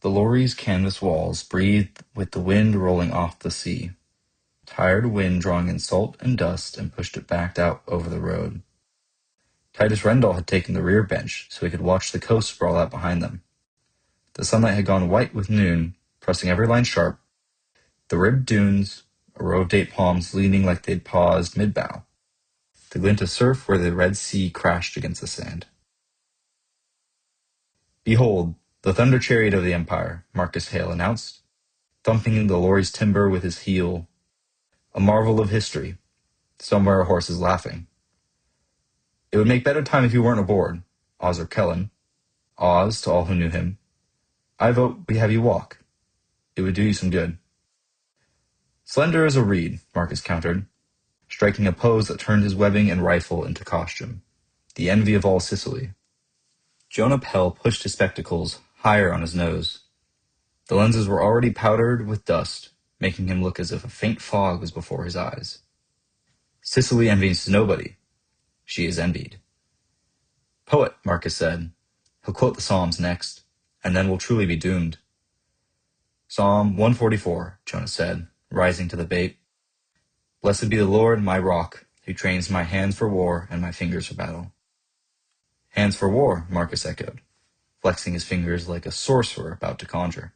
The lorry's canvas walls breathed with the wind rolling off the sea. Tired wind drawing in salt and dust and pushed it back out over the road. Titus Rendall had taken the rear bench so he could watch the coast sprawl out behind them. The sunlight had gone white with noon, pressing every line sharp. The ribbed dunes, a row of date palms leaning like they'd paused mid-bow. The glint of surf where the Red Sea crashed against the sand. "Behold, the thunder chariot of the Empire," Marcus Hale announced, thumping the lorry's timber with his heel. "A marvel of history. Somewhere a horse is laughing." "It would make better time if you weren't aboard," Ozzer Kellen. Oz, to all who knew him. "I vote we have you walk. It would do you some good." "Slender as a reed," Marcus countered, striking a pose that turned his webbing and rifle into costume. The envy of all Sicily. Jonah Pell pushed his spectacles higher on his nose. The lenses were already powdered with dust, making him look as if a faint fog was before his eyes. "Sicily envies nobody. She is envied." "Poet," Marcus said. "He'll quote the Psalms next, and then we'll truly be doomed." "Psalm 144, Jonah said, rising to the bait. "Blessed be the Lord, my rock, who trains my hands for war and my fingers for battle." "Hands for war," Marcus echoed, flexing his fingers like a sorcerer about to conjure.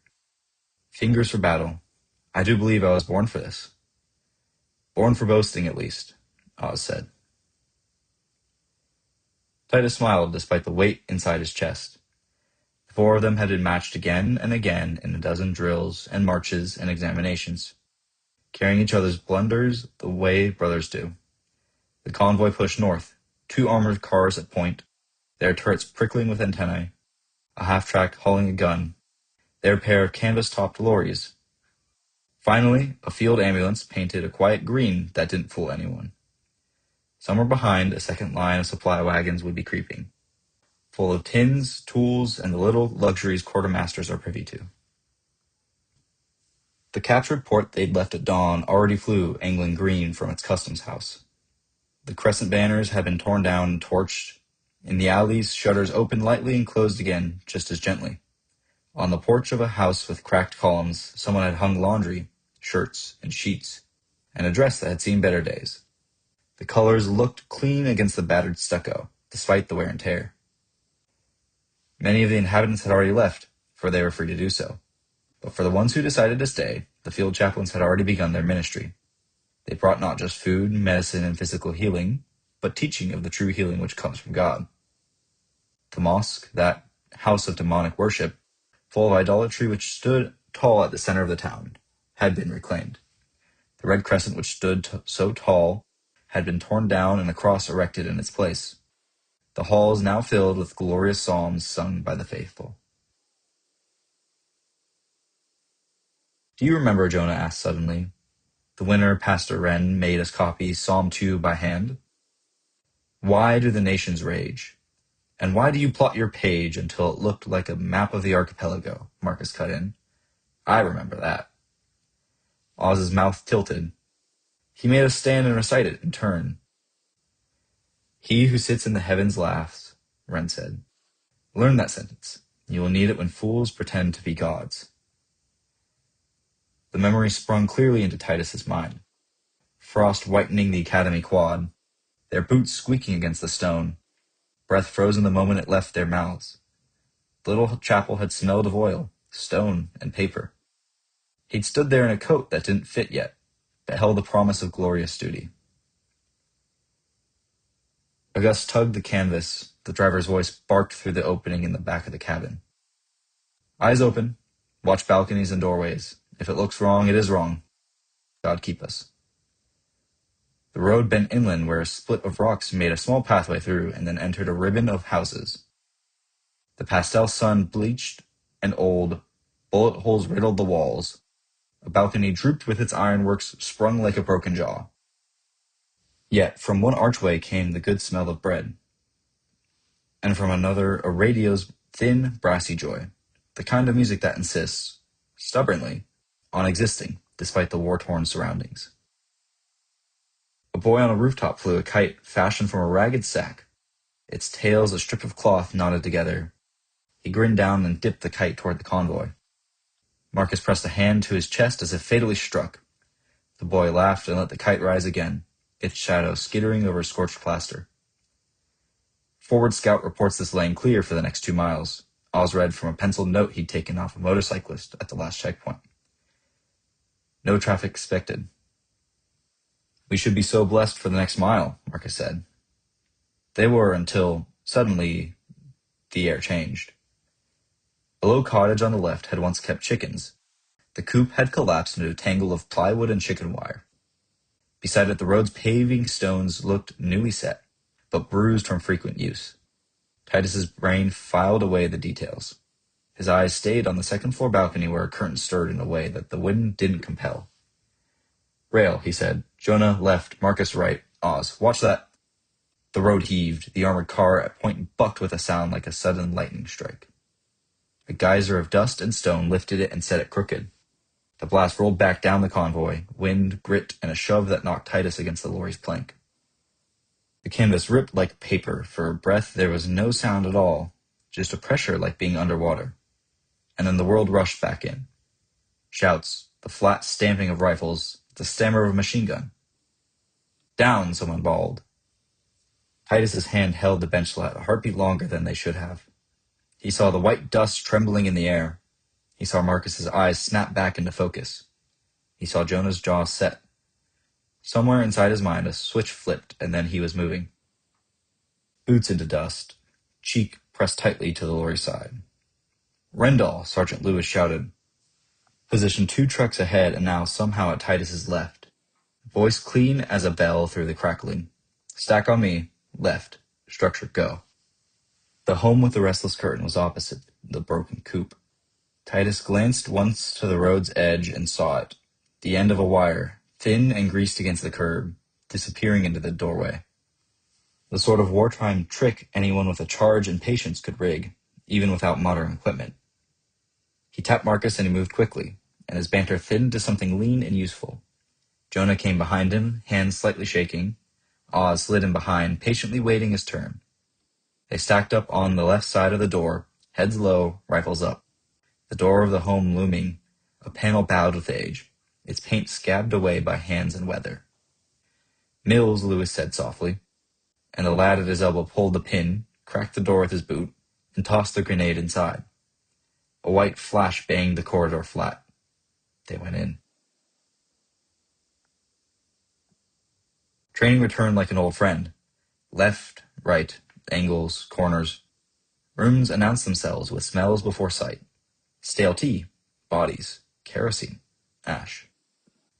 "Fingers for battle. I do believe I was born for this." "Born for boasting, at least," Oz said. Titus smiled despite the weight inside his chest. The four of them had been matched again and again in a dozen drills and marches and examinations, carrying each other's blunders the way brothers do. The convoy pushed north, 2 armored cars at point, their turrets prickling with antennae, a half-track hauling a gun, their pair of canvas-topped lorries. Finally, a field ambulance painted a quiet green that didn't fool anyone. Somewhere behind, a second line of supply wagons would be creeping, full of tins, tools, and the little luxuries quartermasters are privy to. The captured port they'd left at dawn already flew angling green from its customs house. The crescent banners had been torn down and torched. In the alleys, shutters opened lightly and closed again, just as gently. On the porch of a house with cracked columns, someone had hung laundry, shirts, and sheets, and a dress that had seen better days. The colors looked clean against the battered stucco, despite the wear and tear. Many of the inhabitants had already left, for they were free to do so. But for the ones who decided to stay, the field chaplains had already begun their ministry. They brought not just food, medicine, and physical healing, but teaching of the true healing which comes from God. The mosque, that house of demonic worship, full of idolatry which stood tall at the center of the town, had been reclaimed. The red crescent which stood so tall had been torn down and a cross erected in its place. The halls now filled with glorious psalms sung by the faithful. "Do you remember," Jonah asked suddenly, "the winter Pastor Wren made us copy Psalm 2 by hand? Why do the nations rage? And why do you plot your page until it looked like a map of the archipelago?" Marcus cut in. "I remember that." Oz's mouth tilted. "He made us stand and recite it in turn." "He who sits in the heavens laughs," Wren said. "Learn that sentence. You will need it when fools pretend to be gods." The memory sprung clearly into Titus's mind. Frost whitening the academy quad, their boots squeaking against the stone, breath frozen the moment it left their mouths. The little chapel had smelled of oil, stone, and paper. He'd stood there in a coat that didn't fit yet, but held the promise of glorious duty. A gust tugged the canvas. The driver's voice barked through the opening in the back of the cabin. "Eyes open. Watch balconies and doorways. If it looks wrong, it is wrong. God keep us." The road bent inland where a split of rocks made a small pathway through and then entered a ribbon of houses. The pastel sun bleached and old, bullet holes riddled the walls. A balcony drooped with its ironworks sprung like a broken jaw. Yet from one archway came the good smell of bread, and from another a radio's thin, brassy joy, the kind of music that insists, stubbornly, on existing despite the war-torn surroundings. A boy on a rooftop flew a kite fashioned from a ragged sack, its tails a strip of cloth knotted together. He grinned down and dipped the kite toward the convoy. Marcus pressed a hand to his chest as if fatally struck. The boy laughed and let the kite rise again, its shadow skittering over scorched plaster. Forward Scout reports this lane clear for the next 2 miles. Oz read from a penciled note he'd taken off a motorcyclist at the last checkpoint. No traffic expected. We should be so blessed for the next mile, Marcus said. They were until, suddenly, the air changed. A low cottage on the left had once kept chickens. The coop had collapsed into a tangle of plywood and chicken wire. Beside it, the road's paving stones looked newly set, but bruised from frequent use. Titus's brain filed away the details. His eyes stayed on the second-floor balcony where a curtain stirred in a way that the wind didn't compel. Rail, he said. Jonah left, Marcus right. Oz, watch that. The road heaved. The armored car at point bucked with a sound like a sudden lightning strike. A geyser of dust and stone lifted it and set it crooked. The blast rolled back down the convoy, wind, grit, and a shove that knocked Titus against the lorry's plank. The canvas ripped like paper. For a breath, there was no sound at all, just a pressure like being underwater. And then the world rushed back in. Shouts, the flat stamping of rifles, the stammer of a machine gun. Down, someone bawled. Titus's hand held the bench slat a heartbeat longer than they should have. He saw the white dust trembling in the air. He saw Marcus's eyes snap back into focus. He saw Jonah's jaw set. Somewhere inside his mind, a switch flipped, and then he was moving. Boots into dust, cheek pressed tightly to the lorry side. Rendall, Sergeant Lewis shouted. Position 2 trucks ahead and now somehow at Titus's left. Voice clean as a bell through the crackling. Stack on me. Left. Structure go. The home with the restless curtain was opposite, the broken coop. Titus glanced once to the road's edge and saw it. The end of a wire, thin and greased against the curb, disappearing into the doorway. The sort of wartime trick anyone with a charge and patience could rig, even without modern equipment. He tapped Marcus and he moved quickly, and his banter thinned to something lean and useful. Jonah came behind him, hands slightly shaking. Oz slid in behind, patiently waiting his turn. They stacked up on the left side of the door, heads low, rifles up. The door of the home looming, a panel bowed with age, its paint scabbed away by hands and weather. Mills, Lewis said softly, and the lad at his elbow pulled the pin, cracked the door with his boot, and tossed the grenade inside. A white flash banged the corridor flat. They went in. Training returned like an old friend. Left, right, angles, corners. Rooms announced themselves with smells before sight. Stale tea, bodies, kerosene, ash.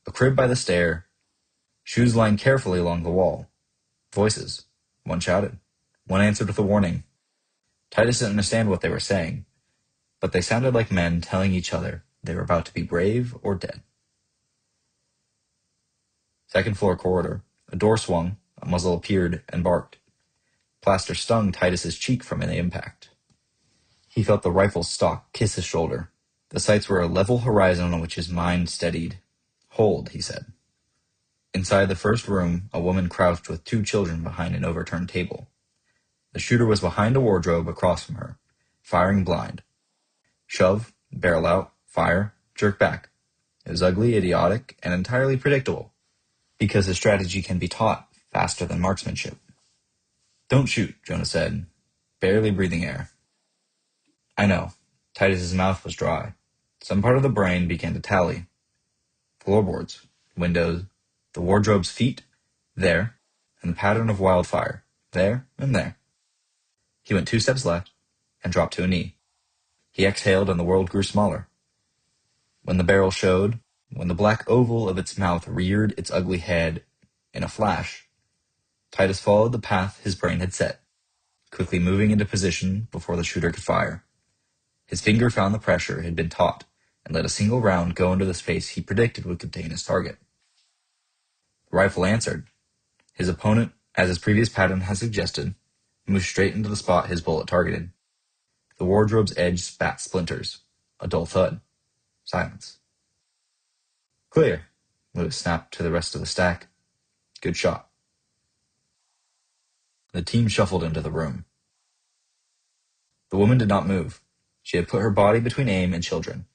A crib by the stair, shoes lying carefully along the wall. Voices. One shouted. One answered with a warning. Titus didn't understand what they were saying, but they sounded like men telling each other they were about to be brave or dead. Second floor corridor. A door swung, a muzzle appeared and barked. Plaster stung Titus's cheek from an impact. He felt the rifle's stock kiss his shoulder. The sights were a level horizon on which his mind steadied. Hold, he said. Inside the first room, a woman crouched with 2 children behind an overturned table. The shooter was behind a wardrobe across from her, firing blind. Shove, barrel out, fire, jerk back. It was ugly, idiotic, and entirely predictable, because his strategy can be taught faster than marksmanship. Don't shoot, Jonah said, barely breathing air. I know. Titus's mouth was dry. Some part of the brain began to tally. Floorboards, windows, the wardrobe's feet, there, and the pattern of wildfire, there and there. He went 2 steps left and dropped to a knee. He exhaled and the world grew smaller. When the barrel showed, when the black oval of its mouth reared its ugly head in a flash, Titus followed the path his brain had set, quickly moving into position before the shooter could fire. His finger found the pressure had been taught and let a single round go into the space he predicted would contain his target. The rifle answered. His opponent, as his previous pattern had suggested, moved straight into the spot his bullet targeted. The wardrobe's edge spat splinters. A dull thud. Silence. Clear, Lewis snapped to the rest of the stack. Good shot. The team shuffled into the room. The woman did not move. She had put her body between aim and children.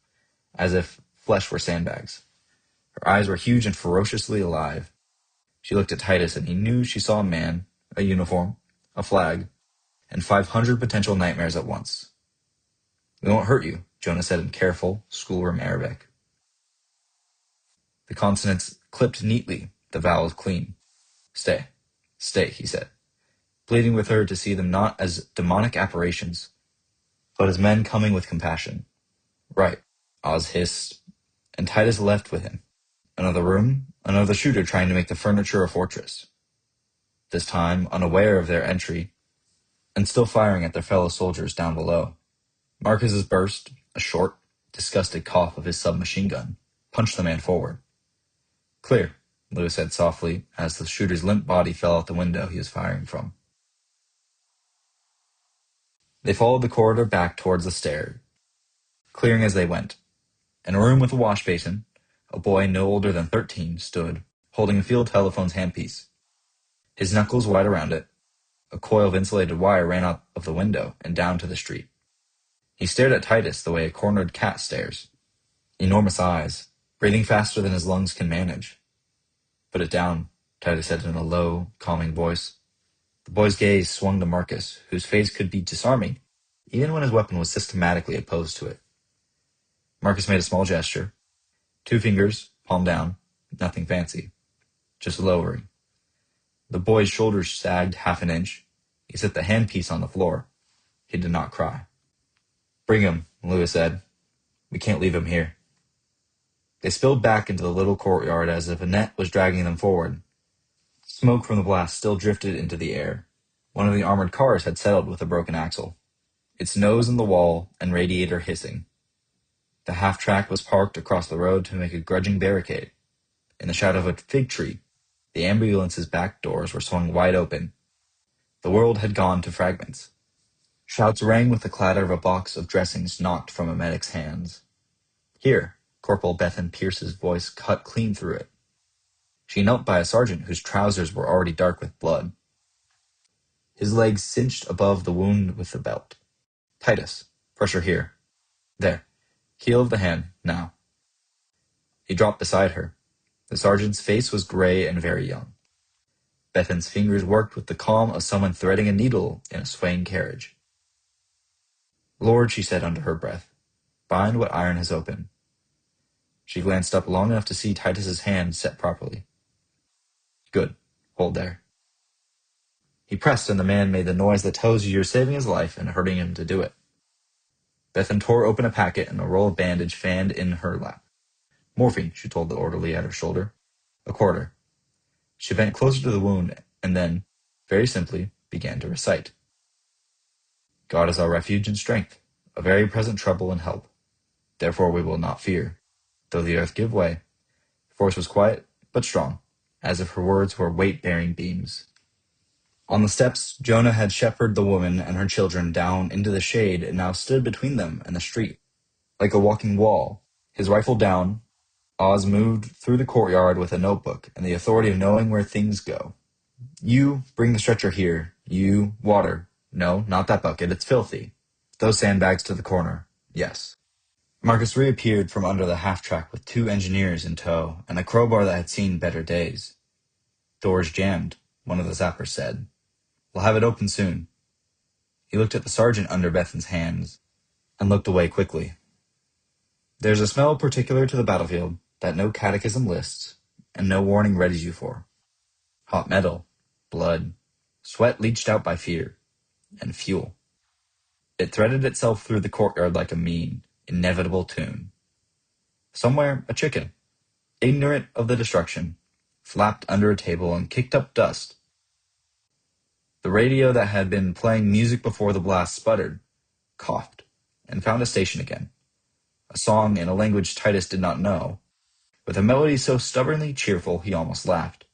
as if flesh were sandbags. Her eyes were huge and ferociously alive. She looked at Titus, and he knew she saw a man, a uniform, a flag, and 500 potential nightmares at once. "We won't hurt you," Jonah said in careful, schoolroom Arabic. The consonants clipped neatly, the vowels clean. "Stay, stay," he said, pleading with her to see them not as demonic apparitions, but as men coming with compassion. "Right," Oz hissed, and Titus left with him. Another room, another shooter trying to make the furniture a fortress. This time unaware of their entry, and still firing at their fellow soldiers down below. Marcus's burst, a short, disgusted cough of his submachine gun, punched the man forward. "Clear," Lewis said softly as the shooter's limp body fell out the window he was firing from. They followed the corridor back towards the stairs, clearing as they went. In a room with a wash basin, a boy no older than 13 stood, holding a field telephone's handpiece. His knuckles wide around it, a coil of insulated wire ran out of the window and down to the street. He stared at Titus the way a cornered cat stares. Enormous eyes, breathing faster than his lungs can manage. "Put it down," Titus said in a low, calming voice. The boy's gaze swung to Marcus, whose face could be disarming, even when his weapon was systematically opposed to it. Marcus made a small gesture. 2 fingers, palm down, nothing fancy, just lowering. The boy's shoulders sagged half an inch. He set the handpiece on the floor. He did not cry. "Bring him," Lewis said. "We can't leave him here." They spilled back into the little courtyard as if a net was dragging them forward. Smoke from the blast still drifted into the air. One of the armored cars had settled with a broken axle, its nose in the wall and radiator hissing. The half-track was parked across the road to make a grudging barricade. In the shadow of a fig tree, the ambulance's back doors were swung wide open. The world had gone to fragments. Shouts rang with the clatter of a box of dressings knocked from a medic's hands. "Here," Corporal Bethan Pierce's voice cut clean through it. She knelt by a sergeant whose trousers were already dark with blood. His legs cinched above the wound with the belt. "Titus, pressure here. There. Heel of the hand, now." He dropped beside her. The sergeant's face was gray and very young. Bethan's fingers worked with the calm of someone threading a needle in a swaying carriage. "Lord," she said under her breath, "bind what iron has opened." She glanced up long enough to see Titus's hand set properly. "Good. Hold there." He pressed, and the man made the noise that tells you you're saving his life and hurting him to do it. Bethan tore open a packet, and a roll of bandage fanned in her lap. "Morphine," she told the orderly at her shoulder. "A quarter." She bent closer to the wound, and then, very simply, began to recite. "God is our refuge and strength, a very present trouble and help. Therefore we will not fear, though the earth give way." Her voice was quiet, but strong, as if her words were weight-bearing beams. On the steps, Jonah had shepherded the woman and her children down into the shade and now stood between them and the street, like a walking wall. His rifle down, Oz moved through the courtyard with a notebook and the authority of knowing where things go. "You, bring the stretcher here. You, water. No, not that bucket, it's filthy. Those sandbags to the corner. Yes." Marcus reappeared from under the half-track with 2 engineers in tow and a crowbar that had seen better days. "Door's jammed," one of the zappers said. "We'll have it open soon." He looked at the sergeant under Bethan's hands and looked away quickly. "There's a smell particular to the battlefield that no catechism lists and no warning readies you for. Hot metal, blood, sweat leached out by fear, and fuel. It threaded itself through the courtyard like a mean, inevitable tune. Somewhere, a chicken, ignorant of the destruction, flapped under a table and kicked up dust. The radio that had been playing music before the blast sputtered, coughed, and found a station again. A song in a language Titus did not know, with a melody so stubbornly cheerful he almost laughed.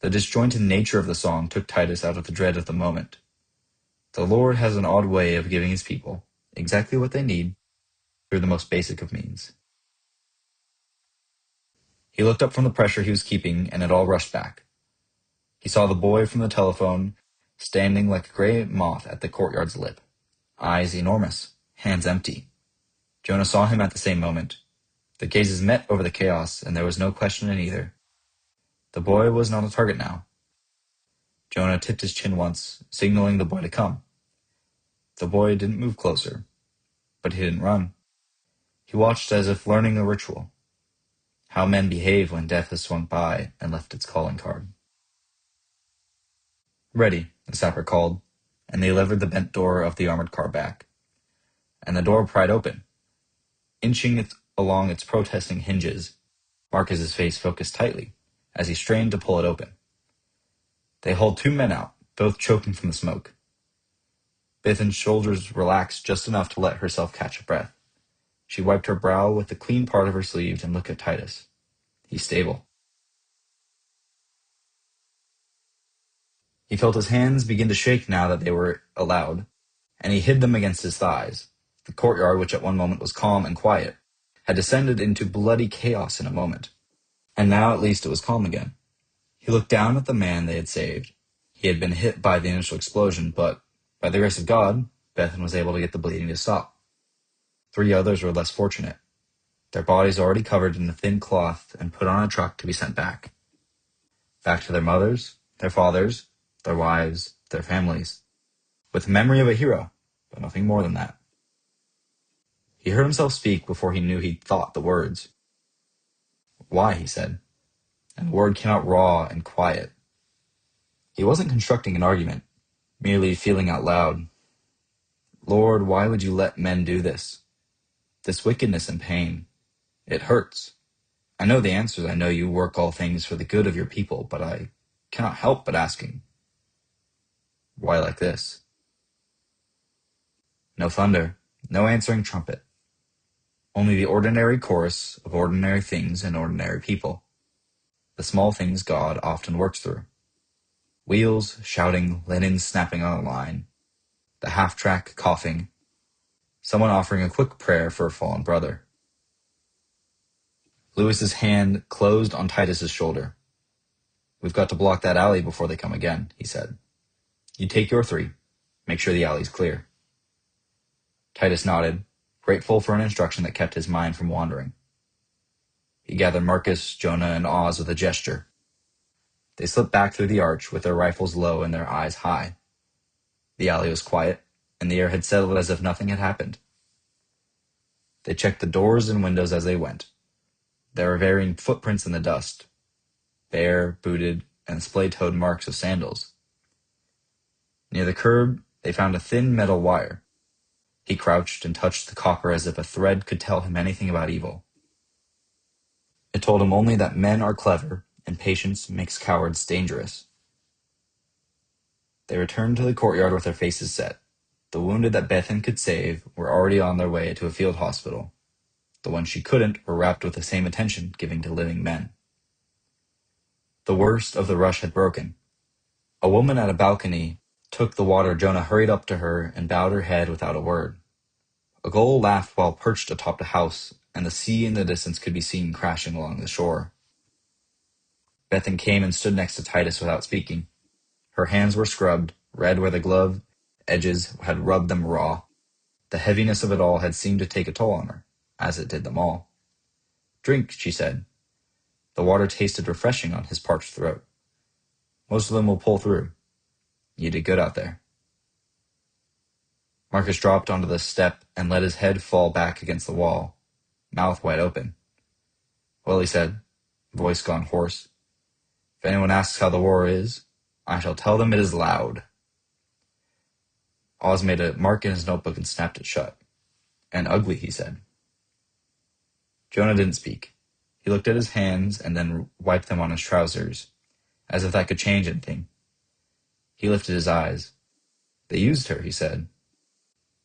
The disjointed nature of the song took Titus out of the dread of the moment. The Lord has an odd way of giving his people exactly what they need through the most basic of means. He looked up from the pressure he was keeping, and it all rushed back. He saw the boy from the telephone standing like a gray moth at the courtyard's lip, eyes enormous, hands empty. Jonah saw him at the same moment. Their gazes met over the chaos, and there was no question in either. The boy was not a target now. Jonah tipped his chin once, signaling the boy to come. The boy didn't move closer, but he didn't run. He watched as if learning a ritual. How men behave when death has swung by and left its calling card. Ready, the sapper called, and they levered the bent door of the armored car back. And the door pried open. Inching along its protesting hinges, Marcus's face focused tightly as he strained to pull it open. They hauled two men out, both choking from the smoke. Bethan's shoulders relaxed just enough to let herself catch a breath. She wiped her brow with the clean part of her sleeve and looked at Titus. He's stable. He felt his hands begin to shake now that they were allowed, and he hid them against his thighs. The courtyard, which at one moment was calm and quiet, had descended into bloody chaos in a moment. And now at least it was calm again. He looked down at the man they had saved. He had been hit by the initial explosion, but by the grace of God, Bethan was able to get the bleeding to stop. 3 others were less fortunate. Their bodies already covered in a thin cloth and put on a truck to be sent back. Back to their mothers, their fathers, their wives, their families, with the memory of a hero, but nothing more than that. He heard himself speak before he knew he'd thought the words. Why, he said, and the word came out raw and quiet. He wasn't constructing an argument, merely feeling out loud. Lord, why would you let men do this? This wickedness and pain. It hurts. I know the answers. I know you work all things for the good of your people, but I cannot help but asking, why like this? No thunder, no answering trumpet. Only the ordinary chorus of ordinary things and ordinary people. The small things God often works through. Wheels shouting, linen snapping on a line, the half-track coughing, someone offering a quick prayer for a fallen brother. Lewis's hand closed on Titus's shoulder. We've got to block that alley before they come again, he said. You take your 3. Make sure the alley's clear. Titus nodded, grateful for an instruction that kept his mind from wandering. He gathered Marcus, Jonah, and Oz with a gesture. They slipped back through the arch with their rifles low and their eyes high. The alley was quiet, and the air had settled as if nothing had happened. They checked the doors and windows as they went. There were varying footprints in the dust, bare, booted, and splay-toed marks of sandals. Near the curb, they found a thin metal wire. He crouched and touched the copper as if a thread could tell him anything about evil. It told him only that men are clever, and patience makes cowards dangerous. They returned to the courtyard with their faces set. The wounded that Bethan could save were already on their way to a field hospital. The ones she couldn't were wrapped with the same attention given to living men. The worst of the rush had broken. A woman at a balcony took the water. Jonah hurried up to her and bowed her head without a word. A gull laughed while perched atop a house, and the sea in the distance could be seen crashing along the shore. Bethan came and stood next to Titus without speaking. Her hands were scrubbed, red where the glove edges had rubbed them raw. The heaviness of it all had seemed to take a toll on her, as it did them all. Drink, she said. The water tasted refreshing on his parched throat. Most of them will pull through. You did good out there. Marcus dropped onto the step and let his head fall back against the wall, mouth wide open. Well, he said, voice gone hoarse, if anyone asks how the war is, I shall tell them it is loud. Oz made a mark in his notebook and snapped it shut. And ugly, he said. Jonah didn't speak. He looked at his hands and then wiped them on his trousers, as if that could change anything. He lifted his eyes. They used her, he said.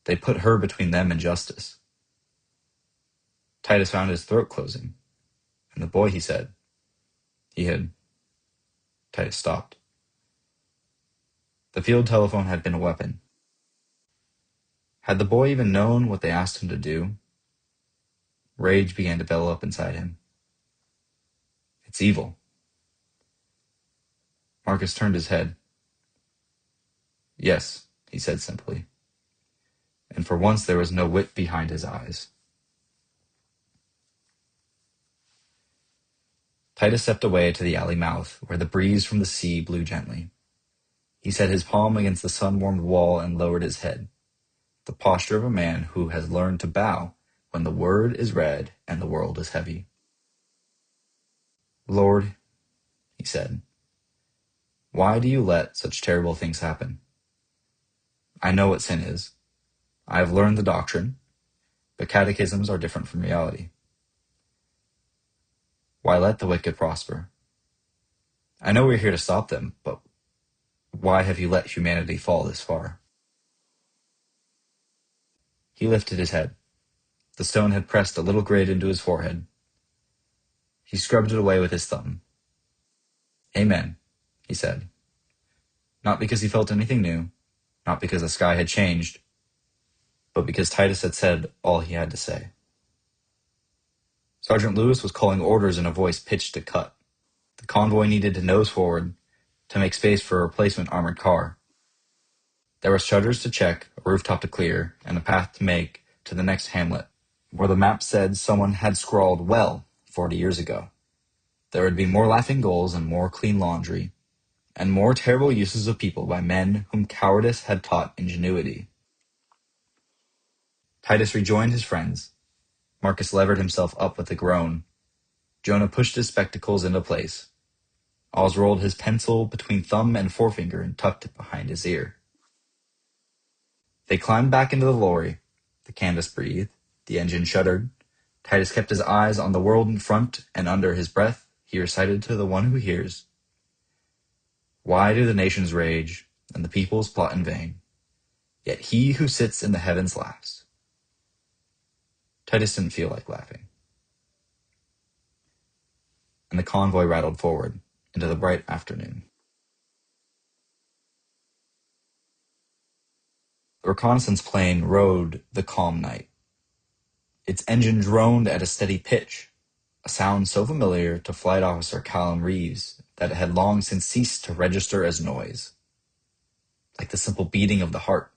They put her between them and justice. Titus found his throat closing. And the boy, he said. He had... Titus stopped. The field telephone had been a weapon. Had the boy even known what they asked him to do? Rage began to bellow up inside him. It's evil. Marcus turned his head. Yes, he said simply. And for once there was no wit behind his eyes. Titus stepped away to the alley mouth, where the breeze from the sea blew gently. He set his palm against the sun-warmed wall and lowered his head, the posture of a man who has learned to bow when the word is read and the world is heavy. "Lord," he said, "why do you let such terrible things happen? I know what sin is. I have learned the doctrine, but catechisms are different from reality. Why let the wicked prosper? I know we're here to stop them, but why have you let humanity fall this far?" He lifted his head. The stone had pressed a little grit into his forehead. He scrubbed it away with his thumb. "Amen," he said. Not because he felt anything new, not because the sky had changed, but because Titus had said all he had to say. Sergeant Lewis was calling orders in a voice pitched to cut. The convoy needed to nose forward to make space for a replacement armored car. There were shutters to check, a rooftop to clear, and a path to make to the next hamlet, where the map said someone had scrawled, "Well, 40 years ago." There would be more laughing gulls and more clean laundry, and more terrible uses of people by men whom cowardice had taught ingenuity. Titus rejoined his friends. Marcus levered himself up with a groan. Jonah pushed his spectacles into place. Oz rolled his pencil between thumb and forefinger and tucked it behind his ear. They climbed back into the lorry. The canvas breathed. The engine shuddered. Titus kept his eyes on the world in front, and under his breath he recited to the one who hears, "Why do the nations rage, and the peoples plot in vain? Yet he who sits in the heavens laughs." Titus didn't feel like laughing. And the convoy rattled forward into the bright afternoon. The reconnaissance plane rode the calm night. Its engine droned at a steady pitch, a sound so familiar to Flight Officer Callum Reeves that it had long since ceased to register as noise, like the simple beating of the heart.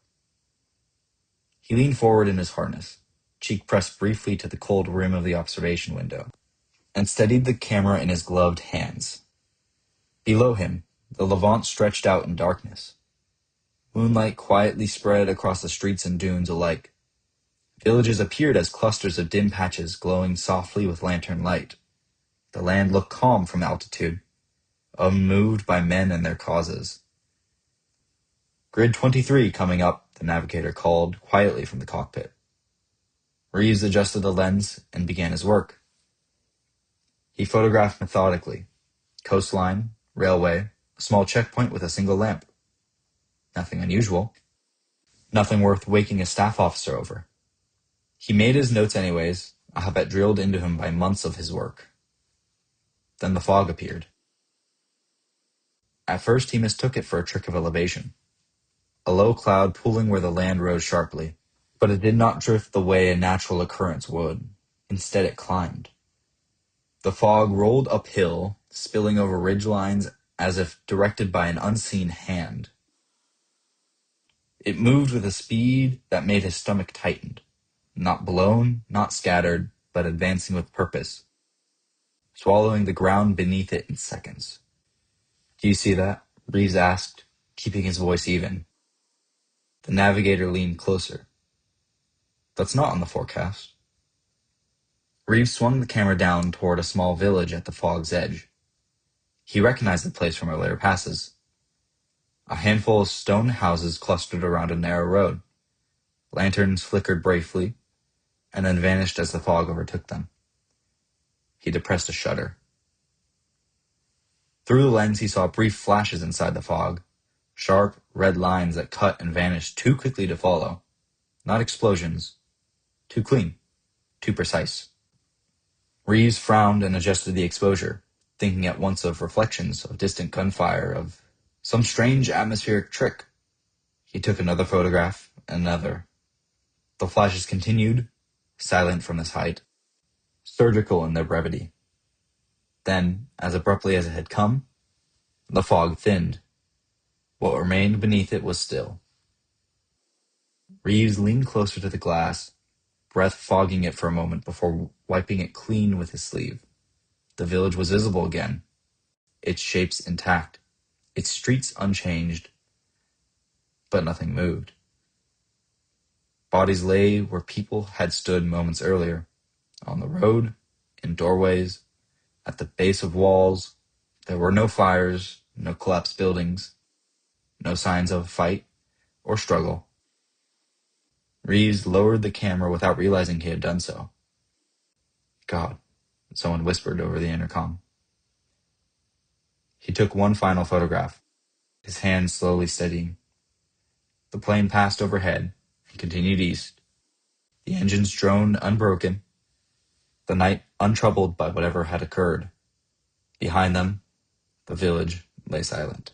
He leaned forward in his harness, cheek pressed briefly to the cold rim of the observation window, and steadied the camera in his gloved hands. Below him, the Levant stretched out in darkness. Moonlight quietly spread across the streets and dunes alike. Villages appeared as clusters of dim patches glowing softly with lantern light. The land looked calm from altitude, unmoved by men and their causes. "Grid 23 coming up," the navigator called quietly from the cockpit. Reeves adjusted the lens and began his work. He photographed methodically. Coastline, railway, a small checkpoint with a single lamp. Nothing unusual. Nothing worth waking a staff officer over. He made his notes anyways, a habit drilled into him by months of his work. Then the fog appeared. At first he mistook it for a trick of elevation, a low cloud pooling where the land rose sharply, but it did not drift the way a natural occurrence would. Instead it climbed. The fog rolled uphill, spilling over ridge lines as if directed by an unseen hand. It moved with a speed that made his stomach tighten, not blown, not scattered, but advancing with purpose, swallowing the ground beneath it in seconds. "Do you see that?" Reeves asked, keeping his voice even. The navigator leaned closer. "That's not on the forecast." Reeves swung the camera down toward a small village at the fog's edge. He recognized the place from earlier passes. A handful of stone houses clustered around a narrow road. Lanterns flickered briefly, and then vanished as the fog overtook them. He depressed a shudder. Through the lens he saw brief flashes inside the fog, sharp, red lines that cut and vanished too quickly to follow. Not explosions. Too clean. Too precise. Reeves frowned and adjusted the exposure, thinking at once of reflections, of distant gunfire, of some strange atmospheric trick. He took another photograph, and another. The flashes continued, silent from this height, surgical in their brevity. Then, as abruptly as it had come, the fog thinned. What remained beneath it was still. Reeves leaned closer to the glass, breath fogging it for a moment before wiping it clean with his sleeve. The village was visible again, its shapes intact, its streets unchanged, but nothing moved. Bodies lay where people had stood moments earlier, on the road, in doorways, at the base of walls. There were no fires, no collapsed buildings, no signs of a fight or struggle. Reeves lowered the camera without realizing he had done so. God, someone whispered over the intercom. He took one final photograph, his hand slowly steadying. The plane passed overhead and continued east. The engines droned unbroken, the night untroubled by whatever had occurred. Behind them, the village lay silent.